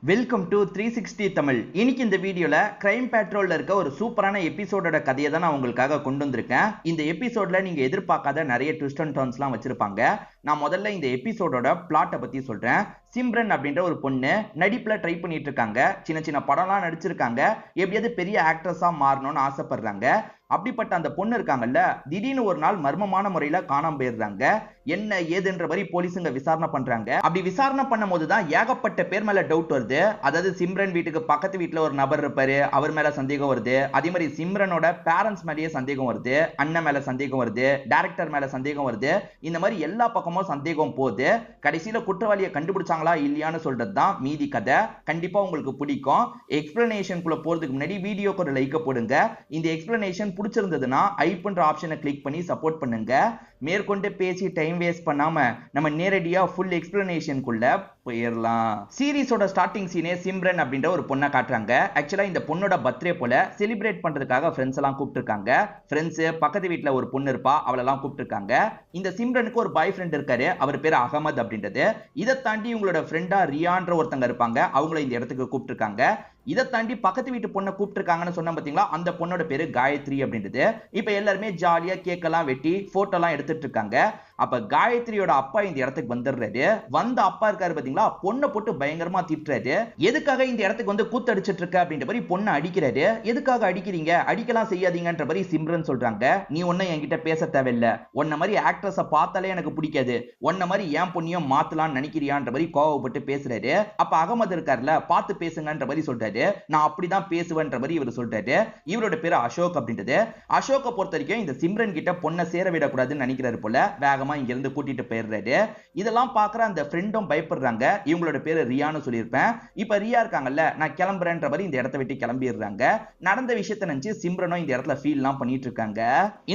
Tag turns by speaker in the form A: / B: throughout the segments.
A: Welcome to 360 Tamil. இன்னைக்கு இந்த வீடியோல கிரைம் பேட்ரோல்ல இருக்க ஒரு சூப்பரான எபிசோடோட கதையை தான் நான் உங்களுக்காக கொண்டு வந்திருக்கேன். இந்த எபிசோட்ல நீங்க எதிர்பார்க்காத நிறைய ட்விஸ்ட் அண்ட் டர்ன்ஸ்லாம் வச்சிருப்பாங்க. நான் முதல்ல இந்த எபிசோடோட பிளாட்டை பத்தி சொல்றேன். சிம்ரன் அப்படின்ற ஒரு பொண்ணு நடிப்புல ட்ரை பண்ணிட்டு இருக்காங்க. சின்ன சின்ன படம்லாம் நடிச்சிருக்காங்க. எப்படியாவது பெரிய ஆக்ட்ரஸா மாறணும்னு ஆசைப்படுறாங்க. அப்படிப்பட்ட அந்த பொண்ணு இருக்காங்கல்ல, திடீர்னு ஒரு நாள் மர்மமான முறையில காணாம போயிடுறாங்க. என்ன ஏதுன்ற மாதிரி போலீஸுங்க விசாரணை பண்றாங்க. அப்படி விசாரணை பண்ணும் போதுதான் ஏகப்பட்ட பேர் மேல டவுட் வருது. அதாவது சிம்ரன் வீட்டுக்கு பக்கத்து வீட்டுல ஒரு நபர் இருப்பாரு, அவர் மேல சந்தேகம் வருது. அதே மாதிரி சிம்ரனோட பேரண்ட்ஸ் மேலேயே சந்தேகம் வருது, அண்ணன் மேல சந்தேகம் வருது, டைரக்டர் மேல சந்தேகம் வருது. இந்த மாதிரி எல்லா பக்கமும் சந்தேகம் போகுது. கடைசியில குற்றவாளியை கண்டுபிடிச்சாங்களா இல்லையான்னு சொல்றதுதான் மீதி கதை. கண்டிப்பா உங்களுக்கு பிடிக்கும். எக்ஸ்பிளனேஷனுக்குள்ள போறதுக்கு முன்னாடி வீடியோக்கு ஒரு லைக் போடுங்க. இந்த எக்ஸ்பிளனேஷன் பிடிச்சிருந்ததுன்னா ஐப்ன்ற ஆப்ஷனை கிளிக் பண்ணி சப்போர்ட் பண்ணுங்க. மேற்கொண்டு பேசி டைம் வேஸ்ட் பண்ணாம நம்ம நேரடியா ஃபுல் எக்ஸ்பிளனேஷனுக்குள்ள போயிடலாம். சீரிஸோட ஸ்டார்டிங் சீனே சிம்ரன் அப்படின்ற ஒரு பொண்ணை காட்டுறாங்க. ஆக்சுவலா இந்த பொண்ணோட பர்த்டே போல செலிப்ரேட் பண்றதுக்காக ஃப்ரெண்ட்ஸ் எல்லாம் கூப்பிட்டுருக்காங்க. ஃப்ரெண்ட்ஸ் பக்கத்து வீட்டுல ஒரு பொண்ணு இருப்பா, அவளெல்லாம் கூப்பிட்டுருக்காங்க. இந்த சிம்ரனுக்கு ஒரு பாய் ஃப்ரெண்ட் இருக்காரு, அவர் பேர் அகமது அப்படின்றது. இதை தாண்டி உங்களோட ஃப்ரெண்டா ரியான்ற ஒருத்தங்க இருப்பாங்க, அவங்கள இந்த இடத்துக்கு கூப்பிட்டுருக்காங்க. இதை தாண்டி பக்கத்து வீட்டு பொண்ணை கூப்பிட்டுருக்காங்கன்னு சொன்ன பாத்தீங்களா, அந்த பொண்ணோட பேரு காயத்ரி அப்படின்றது. இப்ப எல்லாருமே ஜாலியா கேக்கெல்லாம் வெட்டி போட்டோலாம் எடுத்துட்டு இருக்காங்க. அப்ப காயத்ரியோட அப்பா இந்த இடத்துக்கு வந்துடுறாரு. வந்த அப்பா இருக்காரு பாத்தீங்களா, பொண்ணை போட்டு பயங்கரமா திட்டுறாரு. எதுக்காக இந்த இடத்துக்கு வந்து கூத்தடிச்சிட்டு இருக்க அப்படின்ற மாதிரி பொண்ணை அடிக்கிறாரு. எதுக்காக அடிக்கிறீங்க, அடிக்கலாம் செய்யாதீங்கன்ற மாதிரி சிம்ரன் சொல்றாங்க. நீ ஒன்னும் என்கிட்ட பேச தேவையில்லை, உன்ன மாதிரி ஆக்ட்ரஸ பார்த்தாலே எனக்கு பிடிக்காது, உன்ன மாதிரி ஏன் பொண்ணையும் மாத்தலாம்னு நினைக்கிறியான்ற மாதிரி கோவப்பட்டு பேசுறாரு. அப்ப அகமது இருக்காருல, பார்த்து பேசுங்கன்ற மாதிரி சொல்றாரு. நான் அப்படிதான் பேசுவேன்ற மாதிரி இவர் சொல்றாரு. இவரோட பேரு அசோக் அப்படின்றது. அசோக்கை பொறுத்த வரைக்கும் இந்த சிம்ரன் கிட்ட பொண்ணை சேர விடக்கூடாதுன்னு நினைக்கிறாரு போல. வேகமா இங்க இருந்து கூட்டிட்டு போயிடுறாரு. இதெல்லாம் பாக்குற அந்த ஃப்ரெண்டும் பயப்படுறாங்க. இவங்களோட பேரு ரியான்னு சொல்லியிருப்பேன். இப்ப ரியா இருக்காங்கல்ல, நான் கிளம்புறேன்ற மாதிரி இந்த இடத்தை விட்டு கிளம்பிடுறாங்க. நடந்த விஷயத்தை நினைச்சு சிம்ரனும் இந்த இடத்துல ஃபீல் எல்லாம் பண்ணிட்டு இருக்காங்க.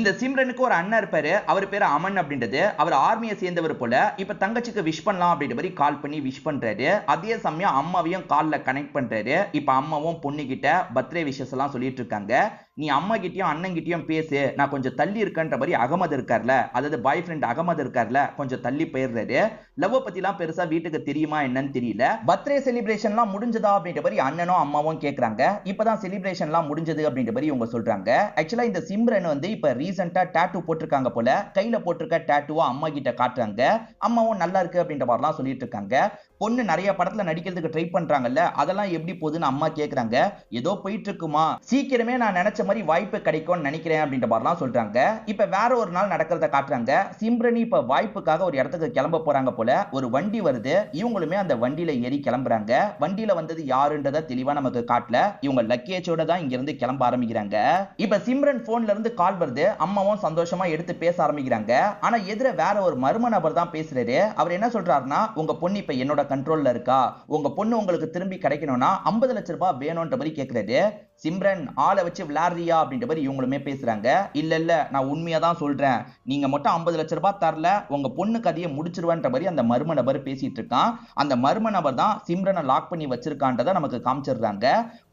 A: இந்த சிம்ரனுக்கு ஒரு அண்ணன் இருப்பாரு, அவர் பேரு அமன் அப்படின்றது. அவர் ஆர்மியை சேர்ந்தவர் போல. இப்ப தங்கச்சிக்கு விஷ் பண்ணலாம் அப்படின்ற மாதிரி கால் பண்ணி விஷ் பண்றாரு. அதே சமயம் அம்மாவையும் கால்ல கனெக்ட் பண்றாரு. இப்ப அம்மாவும் பொண்ணு கிட்ட பர்த்டே விஷஸ் எல்லாம் சொல்லிட்டு இருக்காங்க. நீ அம்மா கிட்டயும் அண்ணன் கிட்டயும் பேசு, நான் கொஞ்சம் தள்ளி இருக்கன்ற மாதிரி அகமது இருக்கார்ல, அதாவது பாய் ஃப்ரெண்ட் அகமது இருக்கார்ல, கொஞ்சம் தள்ளி போயிடுறாரு. லவ் பத்திலாம் பெருசா வீட்டுக்கு தெரியுமா என்னன்னு தெரியல. பர்த்டே செலிப்ரேஷன்லாம் முடிஞ்சதா அப்படின்ற மாதிரி அண்ணனும் அம்மாவும் கேக்குறாங்க. இப்பதான் செலிப்ரேஷன்லாம் முடிஞ்சது அப்படின்ற மாதிரி இவங்க சொல்றாங்க. ஆக்சுவலா இந்த சிம்ரன் வந்து இப்ப ரீசெண்டா டாட்டூ போட்டிருக்காங்க போல. கையில போட்டிருக்க டாட்டூவா அம்மா கிட்ட காட்டுறாங்க. அம்மாவும் நல்லா இருக்கு அப்படின்ற மாதிரிலாம் சொல்லிட்டு இருக்காங்க. பொண்ணு நிறைய படத்துல நடிக்கிறதுக்கு ட்ரை பண்றாங்கல்ல, அதெல்லாம் எப்படி போகுதுன்னு அம்மா கேக்குறாங்க. ஏதோ போயிட்டு இருக்குமா, சீக்கிரமே நான் நினைச்ச மாதிரி வாய்ப்பு கிடைக்கும்னு நினைக்கிறேன் அப்படின்ற மாதிரிலாம் சொல்றாங்க. இப்ப வேற ஒரு நாள் நடக்கிறத காட்டுறாங்க. சிம்ரனி இப்ப வாய்ப்புக்காக ஒரு இடத்துக்கு கிளம்ப போறாங்க போல. ஒரு வண்டி வருது, இவங்களுமே அந்த வண்டியில ஏறி கிளம்புறாங்க. வண்டியில வந்தது யாருன்றத தெளிவா நமக்கு காட்டல. இவங்க லக்கேஜோட தான் இங்க இருந்து கிளம்ப ஆரம்பிக்கிறாங்க. இப்ப சிம்ரன் போன்ல இருந்து கால் வருது. அம்மாவும் சந்தோஷமா எடுத்து பேச ஆரம்பிக்கிறாங்க. ஆனா எதிர வேற ஒரு மர்ம நபர் தான் பேசுறாரு. அவர் என்ன சொல்றாருன்னா, உங்க பொண்ணு இப்ப என்னோட கண்ட்ரோல்ல இருக்கா, உங்க பொண்ணு உங்களுக்கு திரும்பி கிடைக்கணும்னா 50 லட்சம் ரூபாய் வேணும்ன்ற மாதிரி கேக்குறாரு. சிம்ரன் ஆளை வச்சு விளையாடுறியா அப்படின்ற மாதிரி இவங்களுமே பேசுறாங்க. இல்ல இல்ல, நான் உண்மையா தான் சொல்றேன், நீங்க மட்டும் 50 லட்சம் ரூபாய் தரல உங்க பொண்ணு கதையை முடிச்சிருவன்ற மாதிரி அந்த மர்ம நபர் பேசிட்டு இருக்கான். அந்த மர்ம நபர் தான் சிம்ரனை லாக் பண்ணி வச்சிருக்கான்றதை நமக்கு காமிச்சிடுறாங்க.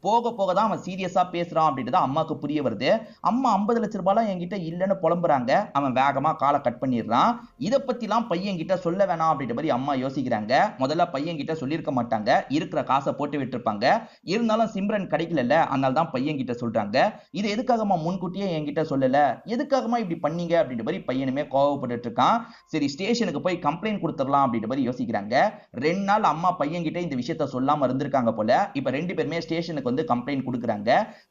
A: போக போக தான் அவன் சீரியஸா பேசுறான் அப்படின்றத அம்மாக்கு புரிய வருது. அம்மா 50 லட்சம் ரூபாய் என்கிட்ட இல்லைன்னு புலம்புறாங்க. அவன் வேகமா காலை கட் பண்ணிடுறான். இதை பத்திலாம் பையன் கிட்ட சொல்ல வேணாம் அப்படின்ற மாதிரி அம்மா யோசிக்கிறாங்க. முதல்ல பையன் கிட்ட சொல்லியிருக்க மாட்டாங்க, இருக்கிற காசை போட்டு விட்டுருப்பாங்க. இருந்தாலும் சிம்ரன் கிடைக்கல, அதனால தான் பையன் கிட்ட சொல்றாங்க. இது எதுக்காகமா முன்கூட்டியே என்கிட்ட சொல்லல, எதுக்காகமா இப்படி பண்ணீங்க அப்படின்ற மாதிரி பையனுமே கோவப்பட்டு இருக்கான். சரி ஸ்டேஷனுக்கு போய் கம்ப்ளைண்ட் கொடுத்துடலாம் அப்படின்ற மாதிரி யோசிக்கிறாங்க. 2 நாள் அம்மா பையன் கிட்ட இந்த விஷயத்த சொல்லாம இருந்திருக்காங்க போல. இப்ப 2 பேருமே ஸ்டேஷனுக்கு வந்து கம்ப்ளைண்ட் கொடுக்குறாங்க.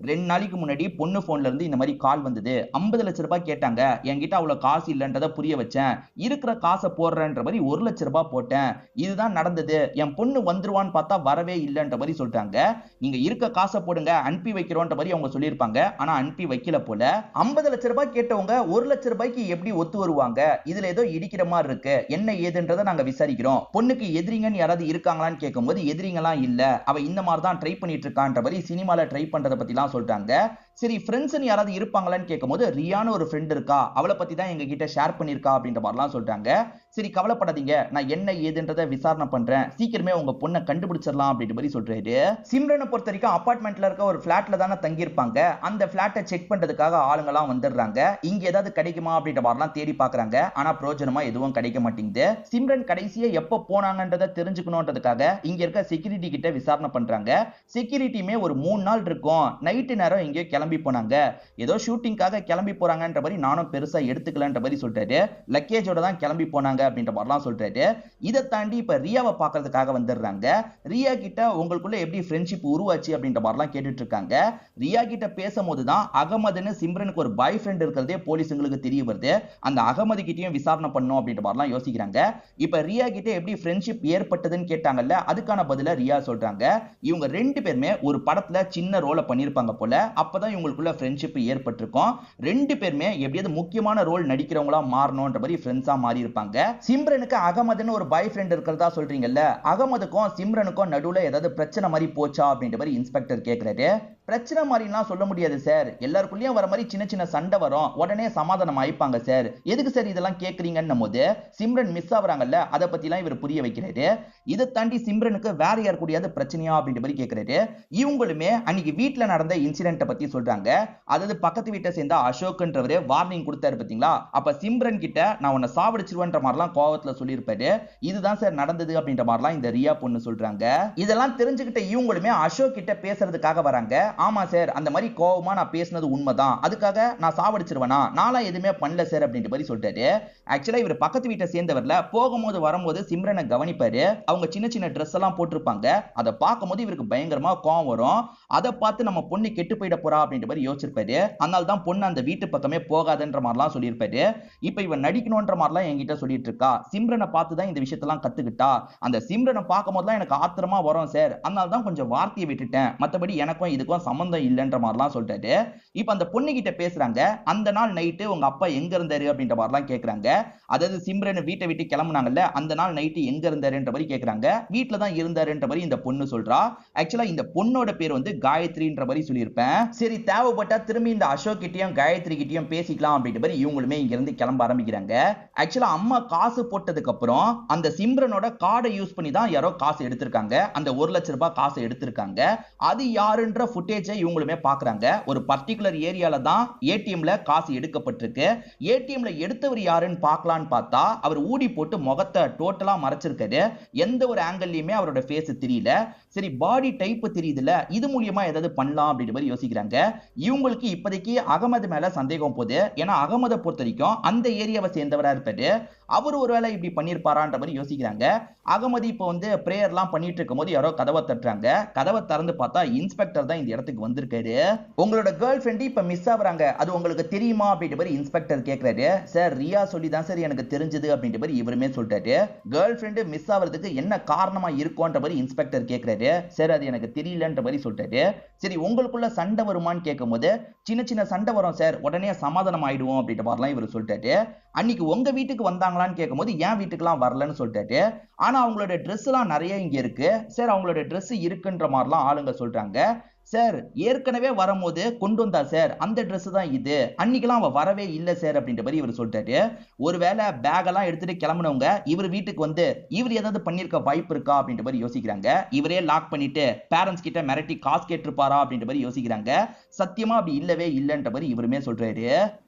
A: 2 நாளைக்கு முன்னாடி பொண்ணு போன்ல இருந்து இந்த மாதிரி கால் வந்தது. 50 லட்சம் ரூபாய் கேட்டாங்க, என்கிட்ட அவ்வளவு காசு இல்லன்றத புரிய வச்சேன். இருக்கிற காசை போடுறன்ற மாதிரி 1 லட்சம் ரூபாய் போட்டேன். இதுதான் நடந்தது. என் பொண்ணு வந்துருவான்னு பார்த்தா வரவே இல்லைன்ற மாதிரி சொல்றாங்க. நீங்க இருக்க காசை போடுங்க, அனுப்பி வைக்கிறோன்ற மாதிரி அவங்க சொல்லியிருப்பாங்க. ஆனா அனுப்பி வைக்கல போல. 50 லட்சம் ரூபாய் கேட்டவங்க 1 லட்சம் ரூபாய்க்கு எப்படி ஒத்து வருவாங்க, இதுல ஏதோ இடிக்கிற மாதிரி இருக்கு, என்ன ஏதுன்றதை நாங்க விசாரிக்கிறோம். பொண்ணுக்கு எதிரிங்கன்னு யாராவது இருக்காங்களான்னு கேட்கும்போது எதிரிங்கலாம் இல்ல, அவ இந்த மாதிரி தான் ட்ரை பண்ணிட்டு இருக்கான்ற மாதிரி சினிமால ட்ரை பண்றதை பத்திலாம் சொல்றாங்க. சரி ஃப்ரெண்ட்ஸ்னு யாராவது இருப்பாங்களான்னு கேட்கும்போது ரியான்னு ஒரு ஃப்ரெண்ட் இருக்கா, அவளை பத்தி தான் எங்க கிட்ட ஷேர் பண்ணிருக்கா அப்படின்ற மாதிரிலாம் சொல்றாங்க. சரி கவலைப்படாதீங்க, நான் என்ன ஏதுன்றத விசாரணை பண்றேன், சீக்கிரமே உங்க பொண்ணை கண்டுபிடிச்சிடலாம் அப்படின்ற மாதிரி சொல்றாரு. சிம்ரனை பொறுத்த வரைக்கும் அபார்ட்மெண்ட்ல இருக்க ஒரு பிளாட்ல தானே தங்கி இருப்பாங்க. அந்த பிளாட்டை செக் பண்றதுக்காக ஆளுங்கெல்லாம் வந்துடுறாங்க. இங்க ஏதாவது கிடைக்குமா அப்படின்ற மாதிரிலாம் தேடி பாக்குறாங்க. ஆனா பிரோஜனமா எதுவும் கிடைக்க மாட்டேங்குது. சிம்ரன் கடைசியா எப்ப போனாங்கன்றத தெரிஞ்சுக்கணும்ன்றதுக்காக இங்க இருக்க செக்யூரிட்டி கிட்ட விசாரணை பண்றாங்க. செக்யூரிட்டியுமே ஒரு 3 நாள் இருக்கும், நைட்டு நேரம் எங்கேயோ கிளம்பி போனாங்க, ஏதோ ஷூட்டிங்காக கிளம்பி போறாங்கன்ற மாதிரி நானும் பெருசா எடுத்துக்கலன்ற மாதிரி சொல்றாரு. லக்கேஜோட தான் கிளம்பி போனாங்க அப்படின்ற மாதிரிலாம் சொல்றாரு. இதை தாண்டி இப்ப ரியாவை பார்க்கறதுக்காக வந்துடுறாங்க. ரியா கிட்ட உங்களுக்குள்ள எப்படி ஃப்ரெண்ட்ஷிப் உருவாச்சு அப்படின்ற மாதிரிலாம் கேட்டுட்டு இருக்காங்க. ரியா கிட்ட பேசும்போது தான் அகமதுன்னு சிம்ரனுக்கு ஒரு பாய் ஃப்ரெண்ட் இருக்கிறதே போலீஸுங்களுக்கு தெரிய வருது. அந்த அகமது கிட்டயும் விசாரணை பண்ணணும் அப்படின்ற மாதிரிலாம் யோசிக்கிறாங்க. இப்ப ரியா கிட்ட எப்படி ஃப்ரெண்ட்ஷிப் ஏற்பட்டதுன்னு கேட்டாங்கல்ல, அதுக்கான பதில ரியா சொல்றாங்க. இவங்க 2 பேருமே ஒரு படத்துல சின்ன ரோலை பண்ணிருப்பாங்க போல, அப்பதான் இவங்களுக்குள்ள ஃப்ரெண்ட்ஷிப் ஏற்பட்டிருக்கும். 2 பேருமே எப்படியாவது முக்கியமான ரோல் நடிக்கிறவங்களா மாறணும்ன்ற மாதிரி ஃப்ரெண்ட்ஸா மாறி இருப்பாங்க. சிம்ரனுக்கு அகமதுன்னு ஒரு பாய் ஃப்ரெண்ட் இருக்கிறதா சொல்றீங்கல்ல, அகமதுக்கும் சிம்ரனுக்கும் நடுவுல ஏதாவது பிரச்சனை மாதிரி போச்சா அப்படின்ற மாதிரி இன்ஸ்பெக்டர் கேக்குறாரு. பிரச்சனை மாதிரிலாம் சொல்ல முடியாது சார், எல்லாருக்குள்ளேயும் வர மாதிரி சின்ன சின்ன சண்டை வரும், உடனே சமாதானம் ஆயிப்பாங்க சார். எதுக்கு சார் இதெல்லாம் கேக்குறீங்கன்னும் போது சிம்ரன் மிஸ் ஆகுறாங்கல்ல, அதை பத்திலாம் இவர் புரிய வைக்கிறாரு. இதை தாண்டி சிம்ரனுக்கு வேற யார் கூடயாவது பிரச்சனையா அப்படின்ற மாதிரி கேக்குறாரு. இவங்களுமே அன்னைக்கு வீட்டுல நடந்த இன்சிடென்ட்டை பத்தி சொல்றாங்க. அதாவது பக்கத்து வீட்டை சேர்ந்த அசோக்ன்றவரு வார்னிங் கொடுத்தாரு பாத்தீங்களா, அப்ப சிம்ரன் கிட்ட நான் உன்னை சாவடிச்சிருவேன்ற மாதிரிலாம் கோவத்துல சொல்லியிருப்பாரு. இதுதான் சார் நடந்தது அப்படின்ற மாதிரிலாம் இந்த ரியா பொண்ணு சொல்றாங்க. இதெல்லாம் தெரிஞ்சுக்கிட்ட இவங்களுமே அசோக் கிட்ட பேசுறதுக்காக வராங்க. ஆமா சார், அந்த மாதிரி கோவமா நான் பேசினது உண்மைதான், அதுக்காக நான் சாவடிச்சிருவேனா, நாளா எதுவுமே பண்ணல சார் அப்படின்ற மாதிரி சொல்றாரு. ஆக்சுவலா இவர் பக்கத்து வீட்டை சேர்ந்தவர்ல, போகும்போது வரும்போது சிம்ரனை கவனிப்பாரு. அவங்க சின்ன சின்ன ட்ரெஸ் எல்லாம் போட்டிருப்பாங்க. அதை பார்க்கும்போது இவருக்கு பயங்கரமா கோவம் வரும். அதை பார்த்து நம்ம பொண்ணு கெட்டு போயிட போறா அப்படின்ற மாதிரி யோசிச்சிருப்பாரு. அதனால தான் பொண்ணு அந்த வீட்டு பக்கமே போகாதுன்ற மாதிரிலாம் சொல்லியிருப்பாரு. இப்ப இவன் நடிக்கணும்ன்ற மாதிரிலாம் என்கிட்ட சொல்லிட்டு இருக்கா. சிம்ரனை பார்த்து தான் இந்த விஷயத்தெல்லாம் கத்துக்கிட்டா. அந்த சிம்ரனை பார்க்கும் போதெல்லாம் எனக்கு ஆத்திரமா வரும் சார், அதனால தான் கொஞ்சம் வார்த்தையை விட்டுட்டேன், மற்றபடி எனக்கும் இதுக்கும் சம்பந்தம் இல்லைன்ற மாதிரிலாம் சொல்றாரு. இப்ப அந்த பொண்ணு கிட்ட பேசுறாங்க. அந்த நாள் நைட்டு உங்க அப்பா எங்க இருந்தாரு அப்படின்ற மாதிரிலாம் கேக்குறாங்க. அதாவது சிம்ரன் வீட்டை விட்டு கிளம்புனாங்கல்ல, அந்த நாள் நைட்டு எங்க இருந்தாருன்ற மாதிரி கேக்குறாங்க. வீட்டுல தான் இருந்தாருன்ற மாதிரி இந்த பொண்ணு சொல்றா. ஆக்சுவலா இந்த பொண்ணோட பேர் வந்து காயத்ரின்ற மாதிரி சொல்லியிருப்பேன். சரி, தேவைப்பட்டா திரும்பி இந்த அசோக் கிட்டயும் காயத்ரி கிட்டயும் பேசிக்கலாம் அப்படின்ற மாதிரி இவங்களுமே இங்க இருந்து கிளம்ப ஆரம்பிக்கிறாங்க. ஆக்சுவலா அம்மா காசு போட்டதுக்கு அப்புறம் அந்த சிம்ரனோட கார்டை யூஸ் பண்ணி தான் யாரோ காசு எடுத்திருக்காங்க. அந்த 1 லட்சம் ரூபாய் காசு எடுத்திருக்காங்க. அது யாருன்ற ஃபுட்டேஜை இவங்களுமே பாக்குறாங்க. ஒரு பர்டிகுலர் ஏரியால தான் ஏடிஎம்ல காசு எடுக்கப்பட்டிருக்கு. ஏடிஎம்ல எடுத்தவர் யாருன்னு பார்க்கலான்னு பார்த்தா அவர் ஊடி போட்டு முகத்தை டோட்டலா மறைச்சிருக்காரு. எந்த ஒரு ஆங்கிள்லயுமே அவரோட ஃபேஸ் தெரியல. சரி, பாடி டைப் தெரியுதுல, இது மூலியமா ஏதாவது பண்ணலாம் அப்படின்ற மாதிரி யோசிக்கிறாங்க. இவங்களுக்கு இப்போதைக்கு அகமது மேல சந்தேகம் போகுது. ஏன்னா அகமதை பொறுத்த வரைக்கும் அந்த ஏரியாவை சேர்ந்தவரா இருப்பாரு. அவர் ஒருவேளை இப்படி பண்ணிருப்பாரான்ற மாதிரி யோசிக்கிறாங்க. அகமது இப்போ வந்து பிரேயர்லாம் பண்ணிட்டு இருக்கும்போது யாரோ கதவை தட்டுறாங்க. கதவை திறந்து பார்த்தா இன்ஸ்பெக்டர் தான் இந்த இடத்துக்கு வந்திருக்காரு. உங்களோட கேர்ள் ஃப்ரெண்ட் இப்ப மிஸ் ஆகுறாங்க, அது உங்களுக்கு தெரியுமா அப்படின்ற மாதிரி இன்ஸ்பெக்டர் கேட்கிறாரு. சார், ரியா சொல்லி தான் சார் எனக்கு தெரிஞ்சது அப்படின்ற மாதிரி இவருமே சொல்றாரு. கேர்ள் ஃப்ரெண்ட் மிஸ் ஆகிறதுக்கு என்ன காரணமா இருக்கும்ன்ற மாதிரி இன்ஸ்பெக்டர் கேட்கிறாரு. சார், அது எனக்கு தெரியலன்ற மாதிரி சொல்றாரு. சரி, உங்களுக்குள்ள சண்டை வருமான்னு கேட்கும்போது சின்ன சின்ன சண்டை வரும் சார், உடனே சமாதானம் ஆயிடுவோம் அப்படின்ற மாதிரிலாம் இவர் சொல்றாரு. அன்னைக்கு உங்க வீட்டுக்கு வந்தாங்களான்னு கேட்கும்போது என் வீட்டுக்குலாம் வரலன்னு சொல்றாரு. ஆனா அவங்களோட ட்ரெஸ் எல்லாம் நிறைய இங்க இருக்கு சார், அவங்களோட ட்ரெஸ் இருக்குன்ற மாதிரிலாம் ஆளுங்க சொல்றாங்க. சார், ஏற்கனவே வரும்போது கொண்டு வந்தா சார், அந்த ட்ரெஸ் தான் இது, அன்னைக்கெல்லாம் அவ வரவே இல்லை சார் அப்படின்ற மாதிரி இவர் சொல்றாரு. ஒருவேளை பேக் எல்லாம் எடுத்துட்டு கிளம்பினவங்க இவர் வீட்டுக்கு வந்து இவர் ஏதாவது பண்ணிருக்க வாய்ப்பு இருக்கா அப்படின்ற மாதிரி யோசிக்கிறாங்க. இவரே லாக் பண்ணிட்டு பேரண்ட்ஸ் கிட்ட மிரட்டி காசு கேட்டிருப்பாரா அப்படின்ற மாதிரி யோசிக்கிறாங்க. சத்தியமா அப்படி இல்லவே இல்லைன்ற மாதிரி இவருமே சொல்றாரு.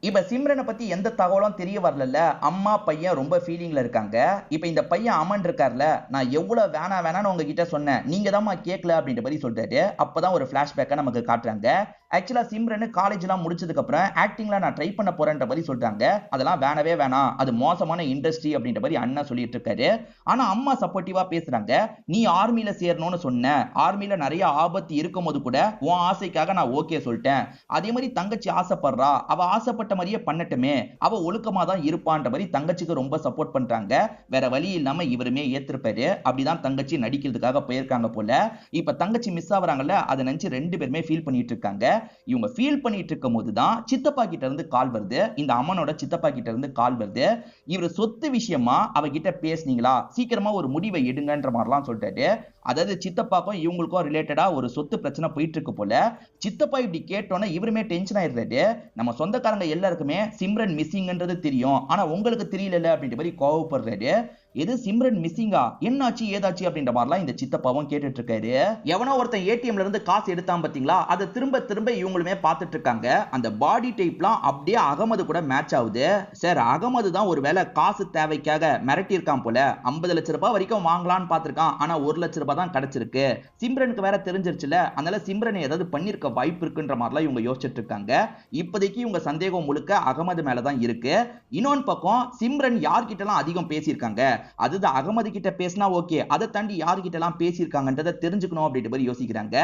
A: இப்ப சிம்ரனை பத்தி எந்த தகவலும் தெரிய வரல. அம்மா பையன் ரொம்ப ஃபீலிங்ல இருக்காங்க. இப்ப இந்த பையன் அமன் இருக்கார்ல, நான் எவ்வளவு வேணான்னு உங்ககிட்ட சொன்னேன், நீங்க தான் கேட்கல அப்படின்ற மாதிரி சொல்றாரு. அப்பதான் ஒரு ஃபிளாஷ்பேக்கை நமக்கு காட்டுறாங்க. ஆக்சுவலா சிம்ரன் காலேஜ்லாம் முடிச்சதுக்கு அப்புறம் ஆக்டிங்ல நான் ட்ரை பண்ண போறேன்ற மாதிரி சொல்றாங்க. அதெல்லாம் வேணவே வேணாம், அது மோசமான இண்டஸ்ட்ரி அப்படின்ற மாதிரி அண்ணா சொல்லிட்டு இருக்காரு. ஆனா அம்மா சப்போர்ட்டிவா பேசுறாங்க. நீ ஆர்மில சேரணும்னு சொன்ன, ஆர்மில நிறைய ஆபத்து இருக்கும் போது கூட உன் ஆசைக்காக நான் ஓகே சொல்லிட்டேன். அதே மாதிரி தங்கச்சி ஆசைப்படுறா, அவ ஆசைப்பட்ட மாதிரியே பண்ணட்டுமே, அவ ஒழுக்கமா தான் இருப்பான்ற மாதிரி தங்கச்சிக்கு ரொம்ப சப்போர்ட் பண்றாங்க. வேற வழி இல்லாம இவருமே ஏத்திருப்பாரு. அப்படிதான் தங்கச்சி நடிக்கிறதுக்காக போயிருக்காங்க போல. இப்ப தங்கச்சி மிஸ் ஆகுறாங்கல்ல, அதை நினைச்சு ரெண்டு பேருமே ஃபீல் பண்ணிட்டு இருக்காங்க. இவங்க ஃபீல் பண்ணிட்டு இருக்கும் போதுதான் சித்தப்பா கிட்ட இருந்து கால் வருது. இந்த அம்மனோட சித்தப்பா கிட்ட இருந்து கால் வருது. இவர் சொத்து விஷயமா அவகிட்ட பேசுனீங்களா, சீக்கிரமா ஒரு முடிவை எடுங்கன்ற மாதிரிலாம் சொல்லிட்டாரு. அதாவது சித்தப்பாக்கும் இவங்களுக்கும் ரிலேட்டடா ஒரு சொத்து பிரச்சனை போயிட்டு இருக்கு போல. சித்தப்பா இப்படி கேட்டோன்னே இவருமே டென்ஷன் ஆயிடுறாரு. நம்ம சொந்தக்காரங்க எல்லாருக்குமே சிம்ரன் மிஸ்ஸிங்ன்றது தெரியும், ஆனா உங்களுக்கு தெரியல அப்படின்ற மாதிரி கோவப்படுறாரு. எது சிம்ரன் மிஸ்ஸிங்கா, என்னாச்சு ஏதாச்சு அப்படின்ற மாதிரிலாம் இந்த சித்தப்பாவும் கேட்டுட்டு இருக்காரு. எவனோ ஒருத்தன் ஏடிஎம்ல இருந்து காசு எடுத்தான் பாத்தீங்களா, அதை திரும்ப திரும்ப இவங்களுமே பார்த்துட்டு இருக்காங்க. அந்த பாடி டைப்லாம் அப்படியே அகமது கூட மேட்ச் ஆகுது. சார் அகமது தான் ஒருவேளை காசு தேவைக்காக மிரட்டி இருக்கான் போல. 50 லட்சம் ரூபாய் வரைக்கும் வாங்கலாம்னு பார்த்திருக்கான், ஆனா 1 லட்சம் ரூபாய் தான் கிடைச்சிருக்கு. சிம்ரனுக்கு வேற தெரிஞ்சிருச்சுல, அதனால சிம்ரன் ஏதாவது பண்ணிருக்க வாய்ப்பு இருக்குன்ற மாதிரிலாம் இவங்க யோசிச்சுட்டு இருக்காங்க. இப்போதைக்கு இவங்க சந்தேகம் முழுக்க அகமது மேலதான் இருக்கு. இன்னொன்னு பக்கம் சிம்ரன் யார்கிட்டலாம் அதிகம் பேசியிருக்காங்க, அதுதான் அகமது கிட்ட பேசினா ஓகே, அதை தாண்டி யார்கிட்ட எல்லாம் பேசியிருக்காங்கன்றதை தெரிஞ்சுக்கணும் அப்படின்ற மாதிரி யோசிக்கிறாங்க.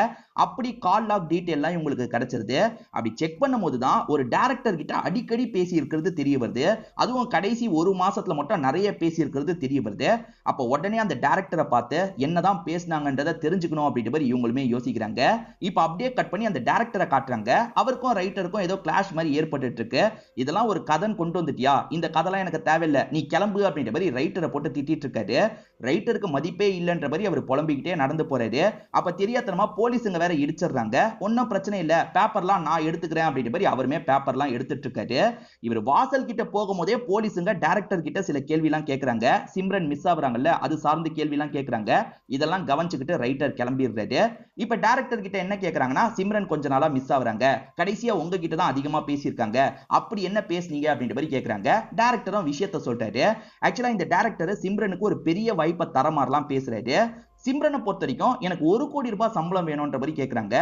A: அப்படி கால் லாக் டீடைல்லாம் இவங்களுக்கு கிடைச்சிருது. அப்படி செக் பண்ணும்போது தான் ஒரு டைரக்டர் கிட்ட அடிக்கடி பேசி இருக்கிறது தெரிய வருது. அதுவும் கடைசி ஒரு மாசத்துல மட்டும் நிறைய பேசி இருக்கிறது தெரிய வருது. அப்ப உடனே அந்த டைரக்டரை பார்த்து என்னதான் பேசினாங்கன்றதை தெரிஞ்சுக்கணும் அப்படின்ற மாதிரி இவங்களுமே யோசிக்கிறாங்க. இப்ப அப்படியே கட் பண்ணி அந்த டைரக்டரை காட்டுறாங்க. அவருக்கும் ரைட்டருக்கும் ஏதோ கிளாஷ் மாதிரி ஏற்பட்டு இருக்கு. இதெல்லாம் ஒரு கதைன்னு கொண்டு வந்துட்டியா, இந்த கதைலாம் எனக்கு தேவையில்லை, நீ கிளம்பு அப்படின்ற மாதிரி ரைட்டரை போட்டு திட்டிட்டு இருக்காரு. ரைட்டருக்கு மதிப்பே இல்லைன்ற மாதிரி அவர் புலம்பிக்கிட்டே நடந்து போறாரு. அப்ப தெரியாதனமா போலீஸுங்க வேற இடிச்சிடுறாங்க. ஒன்னும் பிரச்சனை இல்ல, பேப்பர்லாம் நான் எடுத்துக்கிறேன் அப்படின்ற மாதிரி அவருமே பேப்பர்லாம் எடுத்துட்டு இருக்காரு. இவர் வாசல் கிட்ட போகும்போதே போலீஸுங்க டைரக்டர் கிட்ட சில கேள்வி எல்லாம் கேக்குறாங்க. சிம்ரன் மிஸ் ஆகுறாங்கல்ல, அது சார்ந்த கேள்வி எல்லாம் கேக்குறாங்க. இதெல்லாம் கவனிச்சுக்கிட்டு ரைட்டர் கிளம்பிடுறாரு. இப்ப டைரக்டர் கிட்ட என்ன கேக்குறாங்கன்னா, சிம்ரன் கொஞ்ச நாளா மிஸ் ஆகுறாங்க, கடைசியா உங்ககிட்ட தான் அதிகமா பேசியிருக்காங்க, அப்படி என்ன பேசுனீங்க அப்படின்ற மாதிரி கேக்குறாங்க. டைரக்டரும் விஷயத்தை சொல்லிட்டாரு. ஆக்சுவலா இந்த டைரக்டர் சிம்ரனுக்கு ஒரு பெரிய வாய்ப்பை தர மாதிரிலாம் பேசுறாரு. சிம்ரனை பொறுத்த வரைக்கும் எனக்கு 1 கோடி ரூபாய் சம்பளம் வேணும்ன்ற மாதிரி கேக்குறாங்க.